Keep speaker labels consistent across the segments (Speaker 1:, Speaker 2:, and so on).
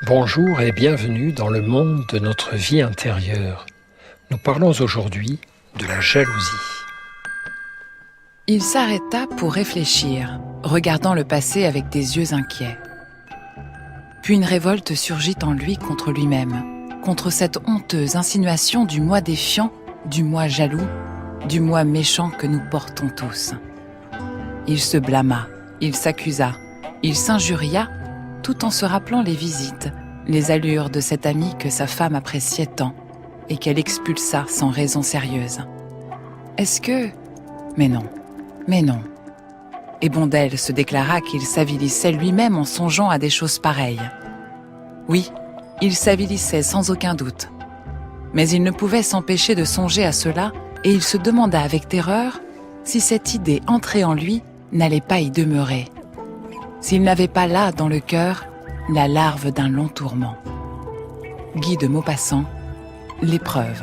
Speaker 1: Bonjour et bienvenue dans le monde de notre vie intérieure. Nous parlons aujourd'hui de la jalousie.
Speaker 2: Il s'arrêta pour réfléchir, regardant le passé avec des yeux inquiets. Puis une révolte surgit en lui contre lui-même, contre cette honteuse insinuation du moi défiant, du moi jaloux, du moi méchant que nous portons tous. Il se blâma, il s'accusa, il s'injuria, tout en se rappelant les visites, les allures de cet ami que sa femme appréciait tant et qu'elle expulsa sans raison sérieuse. Est-ce que... Mais non. Et Bondel se déclara qu'il s'avilissait lui-même en songeant à des choses pareilles. Oui, il s'avilissait sans aucun doute. Mais il ne pouvait s'empêcher de songer à cela et il se demanda avec terreur si cette idée entrée en lui n'allait pas y demeurer. S'il n'avait pas là, dans le cœur, la larve d'un long tourment. Guy de Maupassant, L'épreuve.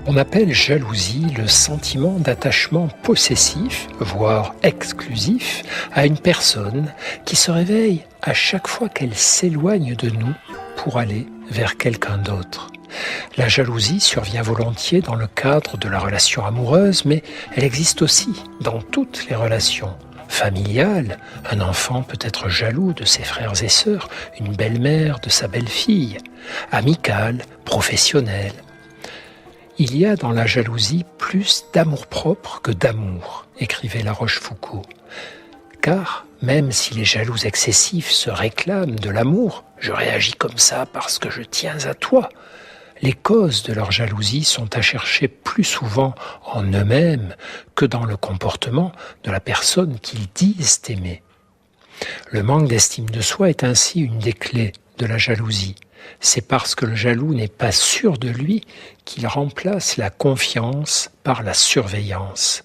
Speaker 1: On appelle jalousie le sentiment d'attachement possessif, voire exclusif, à une personne qui se réveille à chaque fois qu'elle s'éloigne de nous pour aller vers quelqu'un d'autre. La jalousie survient volontiers dans le cadre de la relation amoureuse, mais elle existe aussi dans toutes les relations. Familiale, un enfant peut être jaloux de ses frères et sœurs, une belle-mère de sa belle-fille. Amicale, professionnelle. Il y a dans la jalousie plus d'amour-propre que d'amour, écrivait La Rochefoucauld. Car, même si les jaloux excessifs se réclament de l'amour, je réagis comme ça parce que je tiens à toi, les causes de leur jalousie sont à chercher plus souvent en eux-mêmes que dans le comportement de la personne qu'ils disent aimer. Le manque d'estime de soi est ainsi une des clés de la jalousie. C'est parce que le jaloux n'est pas sûr de lui qu'il remplace la confiance par la surveillance.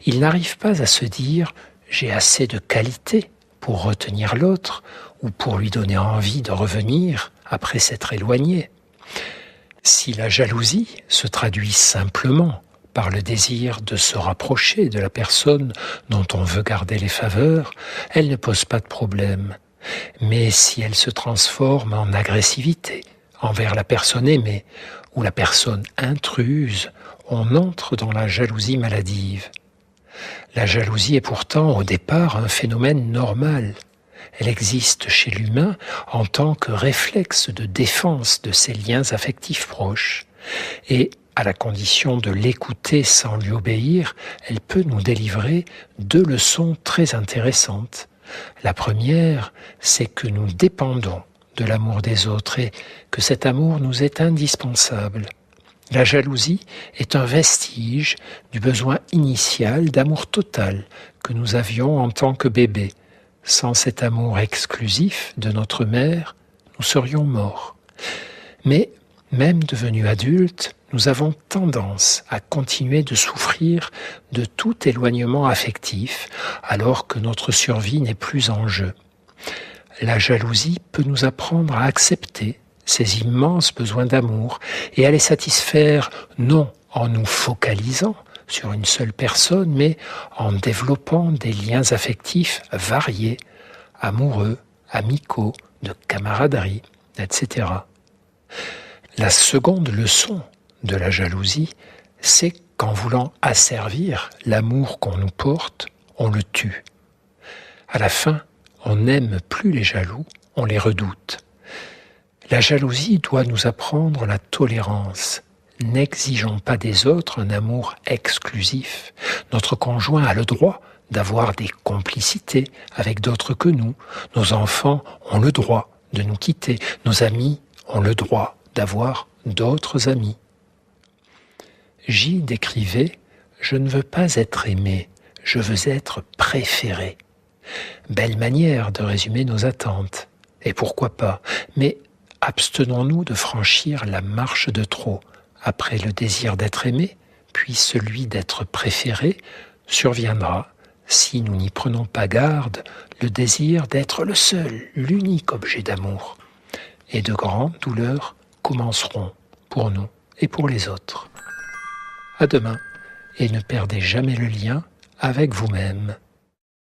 Speaker 1: Il n'arrive pas à se dire « j'ai assez de qualité pour retenir l'autre » ou pour lui donner envie de revenir après s'être éloigné. Si la jalousie se traduit simplement par le désir de se rapprocher de la personne dont on veut garder les faveurs, elle ne pose pas de problème. Mais si elle se transforme en agressivité envers la personne aimée ou la personne intruse, on entre dans la jalousie maladive. La jalousie est pourtant au départ un phénomène normal. Elle existe chez l'humain en tant que réflexe de défense de ses liens affectifs proches. Et à la condition de l'écouter sans lui obéir, elle peut nous délivrer deux leçons très intéressantes. La première, c'est que nous dépendons de l'amour des autres et que cet amour nous est indispensable. La jalousie est un vestige du besoin initial d'amour total que nous avions en tant que bébé. Sans cet amour exclusif de notre mère, nous serions morts. Mais, même devenus adultes, nous avons tendance à continuer de souffrir de tout éloignement affectif, alors que notre survie n'est plus en jeu. La jalousie peut nous apprendre à accepter ces immenses besoins d'amour et à les satisfaire non en nous focalisant sur une seule personne, mais en développant des liens affectifs variés, amoureux, amicaux, de camaraderie, etc. La seconde leçon de la jalousie, c'est qu'en voulant asservir l'amour qu'on nous porte, on le tue. À la fin, on n'aime plus les jaloux, on les redoute. La jalousie doit nous apprendre la tolérance. N'exigeons pas des autres un amour exclusif. Notre conjoint a le droit d'avoir des complicités avec d'autres que nous. Nos enfants ont le droit de nous quitter. Nos amis ont le droit d'avoir d'autres amis. J décrivait « Je ne veux pas être aimé, je veux être préféré ». Belle manière de résumer nos attentes. Et pourquoi pas, mais abstenons-nous de franchir la marche de trop. Après le désir d'être aimé, puis celui d'être préféré, surviendra, si nous n'y prenons pas garde, le désir d'être le seul, l'unique objet d'amour. Et de grandes douleurs commenceront pour nous et pour les autres. À demain, et ne perdez jamais le lien avec vous-même.